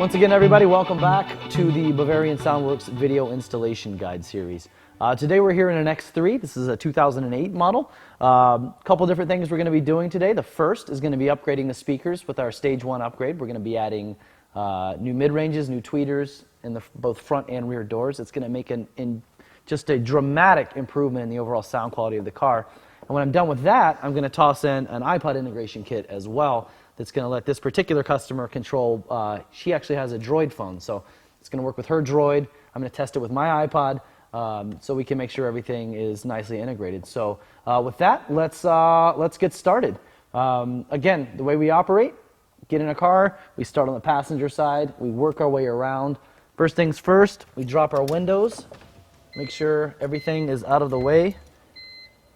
Once again, everybody, welcome back to the Bavarian Soundworks video installation guide series. Today we're here in an X3. This is a 2008 model. A couple different things we're going to be doing today. The first is going to be upgrading the speakers with our Stage 1 upgrade. We're going to be adding new mid-ranges, new tweeters in both front and rear doors. It's going to make just a dramatic improvement in the overall sound quality of the car. And when I'm done with that, I'm going to toss in an iPod integration kit as well that's going to let this particular customer control. She actually has a Droid phone, so it's going to work with her Droid. I'm going to test it with my iPod so we can make sure everything is nicely integrated. So with that, let's get started. Again, the way we operate, get in a car, we start on the passenger side, we work our way around. First things first, we drop our windows, make sure everything is out of the way.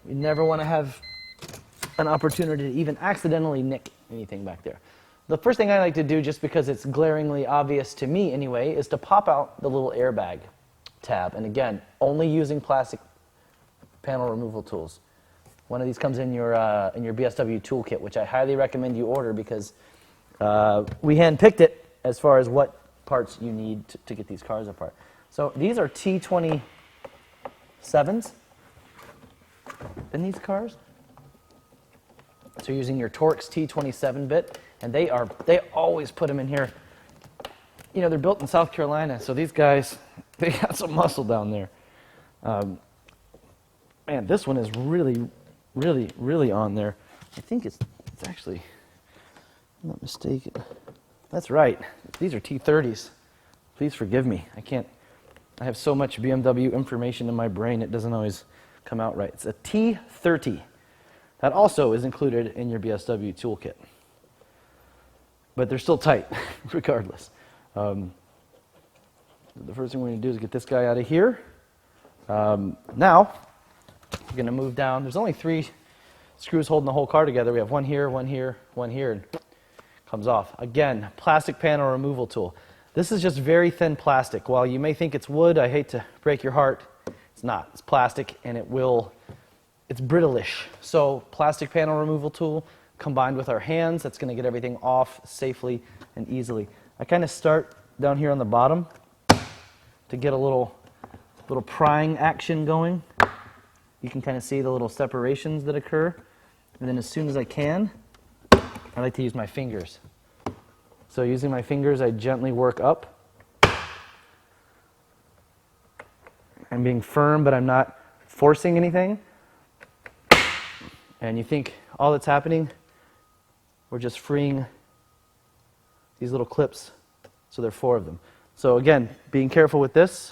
We never want to have an opportunity to even accidentally nick anything back there. The first thing I like to do, just because it's glaringly obvious to me anyway, is to pop out the little airbag tab. And again, only using plastic panel removal tools. One of these comes in your BMW toolkit, which I highly recommend you order because we handpicked it as far as what parts you need to get these cars apart. So these are T27s in these cars. So you're using your Torx T27 bit, and they always put them in here. You know, they're built in South Carolina, so these guys, they got some muscle down there. Man, this one is really, really, really on there. I think it's actually, if I'm not mistaken. That's right. These are T30s. Please forgive me. I have so much BMW information in my brain, it doesn't always come out right. It's a T30. That also is included in your BMW toolkit. But they're still tight, regardless. The first thing we're going to do is get this guy out of here. Now, we're going to move down. There's only 3 screws holding the whole car together. We have one here, one here, one here, and it comes off. Again, plastic panel removal tool. This is just very thin plastic. While you may think it's wood, I hate to break your heart, it's not. It's plastic, and it's brittle-ish. So plastic panel removal tool combined with our hands, that's going to get everything off safely and easily. I kind of start down here on the bottom to get a little prying action going. You can kind of see the little separations that occur. And then as soon as I can, I like to use my fingers. So using my fingers, I gently work up. I'm being firm, but I'm not forcing anything. And you think all that's happening, we're just freeing these little clips. So there are 4 of them. So again, being careful with this.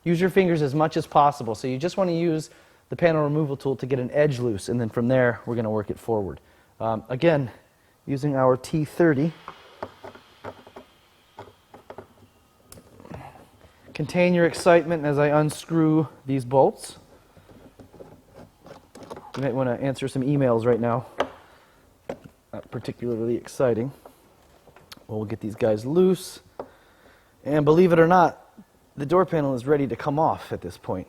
Use your fingers as much as possible. So you just want to use the panel removal tool to get an edge loose, and then from there, we're going to work it forward. Again, using our T30. Contain your excitement as I unscrew these bolts. You might want to answer some emails right now. Not particularly exciting. Well, we'll get these guys loose. And believe it or not, the door panel is ready to come off at this point.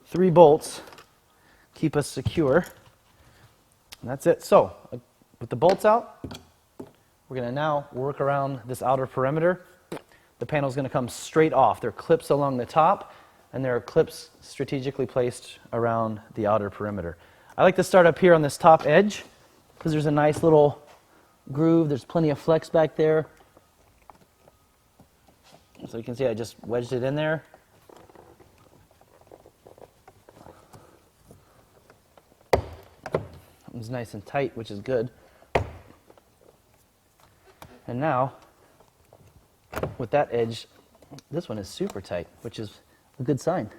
3 bolts keep us secure. And that's it. So, with the bolts out, we're going to now work around this outer perimeter. The panel is going to come straight off. There are clips along the top, and there are clips strategically placed around the outer perimeter. I like to start up here on this top edge because there's a nice little groove. There's plenty of flex back there. So you can see I just wedged it in there. It's nice and tight, which is good. And now, with that edge, this one is super tight, which is a good sign.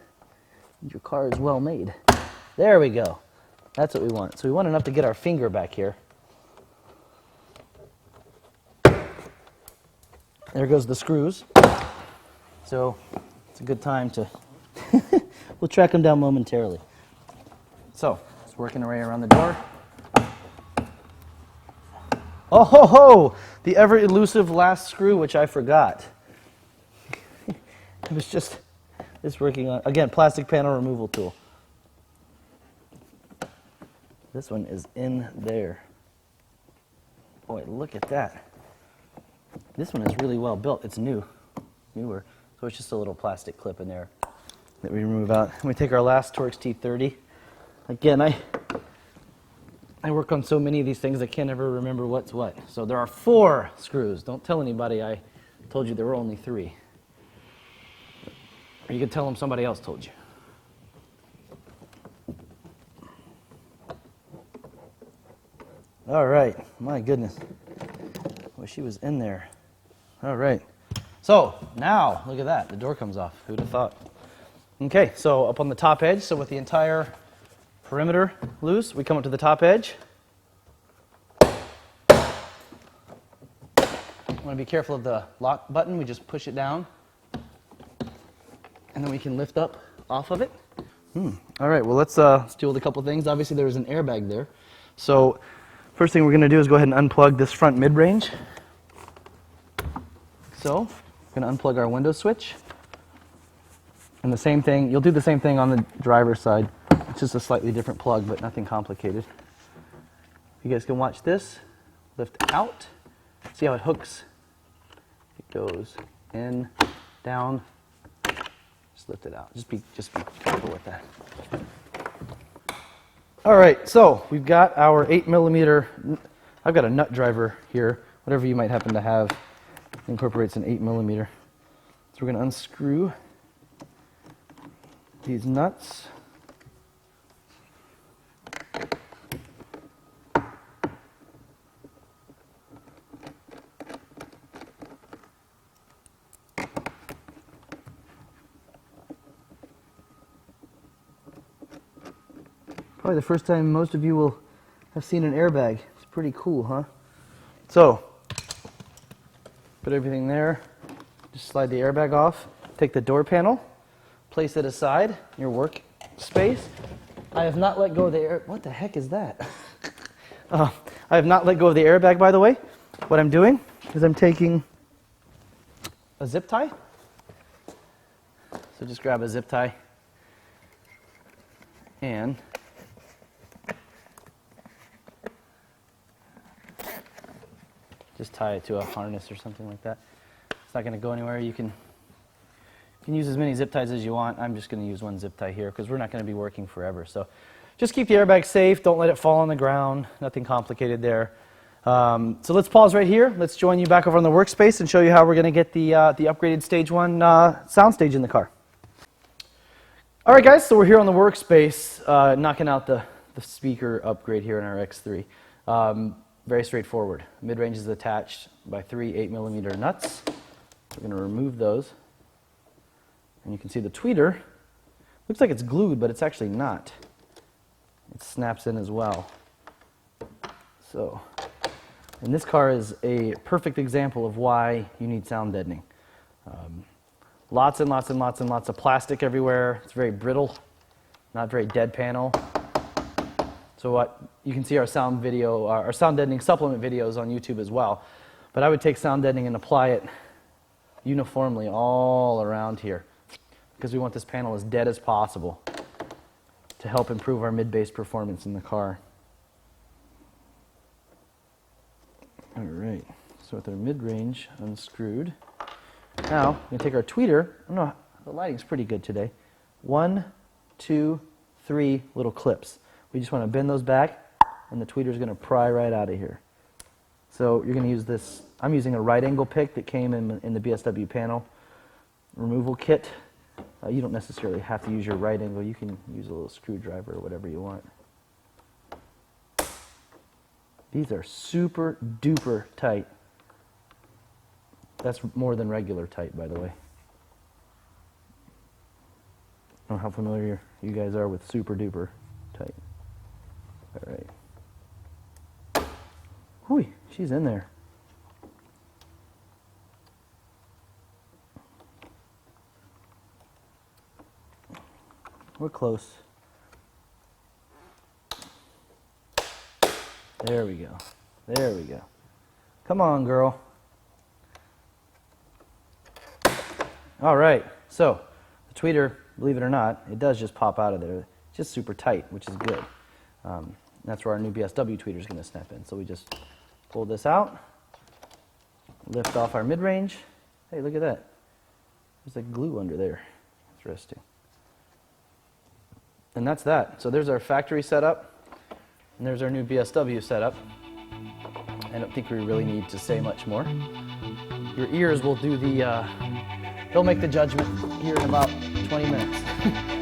Your car is well made. There we go. That's what we want. So we want enough to get our finger back here. There goes the screws. So it's a good time to, we'll track them down momentarily. So, just working our way around the door. Oh ho ho! The ever elusive last screw, which I forgot. It was just working on, again, plastic panel removal tool. This one is in there. Boy, look at that. This one is really well built. It's newer. So it's just a little plastic clip in there that we remove out. And we take our last Torx T30. Again, I work on so many of these things I can't ever remember what's what. So there are 4 screws. Don't tell anybody I told you there were only 3. Or you can tell them somebody else told you. All right, my goodness. Wish she was in there. All right. So now, look at that. The door comes off. Who'd have thought? Okay, so up on the top edge, so with the entire perimeter loose, we come up to the top edge. Want to be careful of the lock button. We just push it down. And then we can lift up off of it. All right, well, let's deal with a couple things. Obviously, there's an airbag there. So first thing we're going to do is go ahead and unplug this front mid-range. So we're going to unplug our window switch. And the same thing, you'll do the same thing on the driver's side. It's just a slightly different plug, but nothing complicated. You guys can watch this. Lift out. See how it hooks? It goes in, down. Just lift it out. Just be careful with that. All right, so we've got our 8mm. I've got a nut driver here. Whatever you might happen to have incorporates an 8mm. So we're going to unscrew these nuts. Probably the first time most of you will have seen an airbag. It's pretty cool, huh? So, put everything there. Just slide the airbag off. Take the door panel. Place it aside in your work space. I have not let go of the air. What the heck is that? I have not let go of the airbag, by the way. What I'm doing is I'm taking a zip tie. So just grab a zip tie and just tie it to a harness or something like that. It's not going to go anywhere. You can use as many zip ties as you want. I'm just going to use one zip tie here because we're not going to be working forever. So just keep the airbag safe. Don't let it fall on the ground. Nothing complicated there. So let's pause right here. Let's join you back over on the workspace and show you how we're going to get the upgraded Stage 1 sound stage in the car. All right, guys, so we're here on the workspace knocking out the speaker upgrade here in our X3. Very straightforward. Mid-range is attached by 3 8mm nuts. We're going to remove those. And you can see the tweeter. Looks like it's glued, but it's actually not. It snaps in as well. So, and this car is a perfect example of why you need sound deadening. Lots and lots and lots and lots of plastic everywhere. It's very brittle, not very dead panel. So what you can see our sound video, our sound deadening supplement videos on YouTube as well. But I would take sound deadening and apply it uniformly all around here because we want this panel as dead as possible to help improve our mid-bass performance in the car. All right, so with our mid-range unscrewed, now we're going to take our tweeter. I don't know, the lighting's pretty good today. 1, 2, 3 little clips. We just want to bend those back, and the tweeter's going to pry right out of here. So you're going to use this. I'm using a right angle pick that came in the BSW panel removal kit. You don't necessarily have to use your right angle. You can use a little screwdriver or whatever you want. These are super duper tight. That's more than regular tight, by the way. I don't know how familiar you guys are with super duper tight. All right. Whoo, she's in there. We're close. There we go. There we go. Come on, girl. All right. So the tweeter, believe it or not, it does just pop out of there. It's just super tight, which is good. That's where our new BSW tweeter is going to snap in. So we just Pull this out, lift off our mid-range. Hey, look at that. There's like glue under there. Interesting. And that's that. So there's our factory setup, and there's our new BSW setup. I don't think we really need to say much more. Your ears will do the, they'll make the judgment here in about 20 minutes.